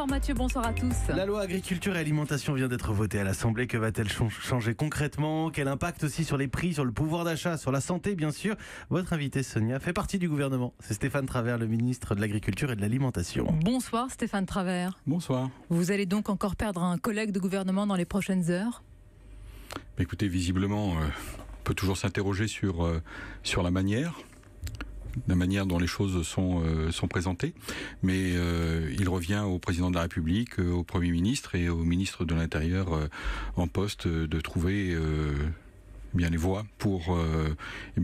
Bonsoir Mathieu, bonsoir à tous. La loi agriculture et alimentation vient d'être votée à l'Assemblée. Que va-t-elle changer concrètement? Quel impact aussi sur les prix, sur le pouvoir d'achat, sur la santé bien sûr? Votre invité Sonia fait partie du gouvernement. C'est Stéphane Travert, le ministre de l'Agriculture et de l'Alimentation. Bonsoir Stéphane Travert. Bonsoir. Vous allez donc encore perdre un collègue de gouvernement dans les prochaines heures? Écoutez, visiblement, on peut toujours s'interroger sur la manière dont les choses sont présentées, mais il revient au président de la République, au Premier ministre et au ministre de l'Intérieur en poste de trouver bien les voies pour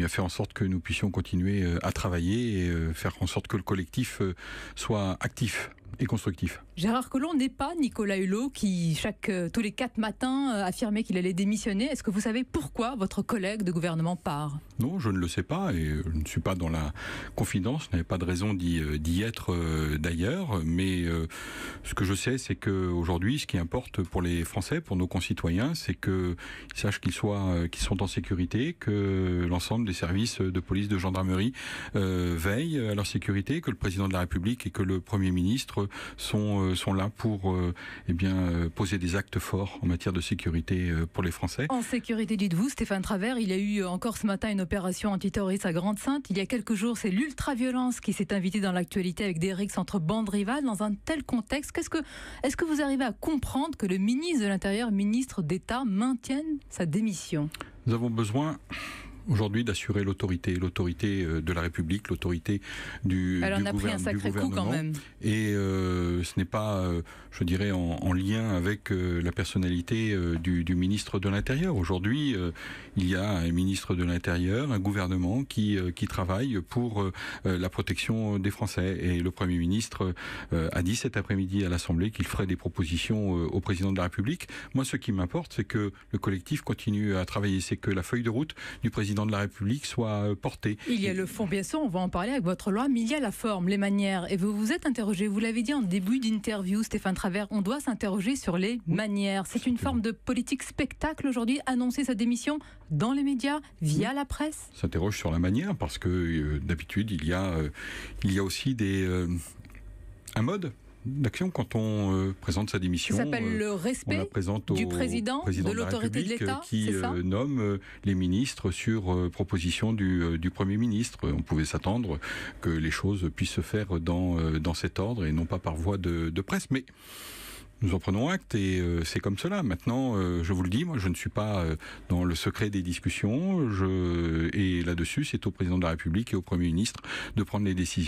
faire en sorte que nous puissions continuer à travailler et faire en sorte que le collectif soit actif et constructif. Gérard Collomb n'est pas Nicolas Hulot qui, tous les 4 matins, affirmait qu'il allait démissionner. Est-ce que vous savez pourquoi votre collègue de gouvernement part? Non, je ne le sais pas et je ne suis pas dans la confidence. Je n'avais pas de raison d'y être d'ailleurs. Mais ce que je sais, c'est qu'aujourd'hui, ce qui importe pour les Français, pour nos concitoyens, c'est qu'ils sachent qu'ils sont en sécurité, que l'ensemble des services de police, de gendarmerie veillent à leur sécurité, que le président de la République et que le Premier ministre sont là pour poser des actes forts en matière de sécurité pour les Français. En sécurité, dites-vous, Stéphane Travert, il y a eu encore ce matin une opération antiterroriste à Grande-Synthe. Il y a quelques jours, c'est l'ultra-violence qui s'est invitée dans l'actualité avec des rixes entre bandes rivales. Dans un tel contexte, est-ce que vous arrivez à comprendre que le ministre de l'Intérieur, ministre d'État, maintienne sa démission? Nous avons besoin aujourd'hui d'assurer l'autorité de la République, l'autorité du Elle en a pris un sacré coup quand même. Et ce n'est pas, je dirais, en lien avec la personnalité du ministre de l'Intérieur. Aujourd'hui, il y a un ministre de l'Intérieur, un gouvernement qui travaille pour la protection des Français. Et le Premier ministre a dit cet après-midi à l'Assemblée qu'il ferait des propositions au président de la République. Moi, ce qui m'importe, c'est que le collectif continue à travailler, c'est que la feuille de route du président de la République soit portée. Il y a le fond, bien sûr, on va en parler avec votre loi, mais il y a la forme, les manières. Et vous vous êtes interrogé, vous l'avez dit en début d'interview, Stéphane Travert, on doit s'interroger sur les manières. C'est une forme de politique spectacle aujourd'hui, annoncer sa démission dans les médias, via la presse? S'interroge sur la manière, parce que d'habitude, il y a aussi un mode d'action quand on présente sa démission. Ça s'appelle le respect du président de l'autorité de l'État, qui nomme les ministres sur proposition du Premier ministre. On pouvait s'attendre que les choses puissent se faire dans cet ordre et non pas par voie de presse. Mais nous en prenons acte et c'est comme cela. Maintenant, je vous le dis, moi je ne suis pas dans le secret des discussions et là-dessus c'est au président de la République et au Premier ministre de prendre les décisions.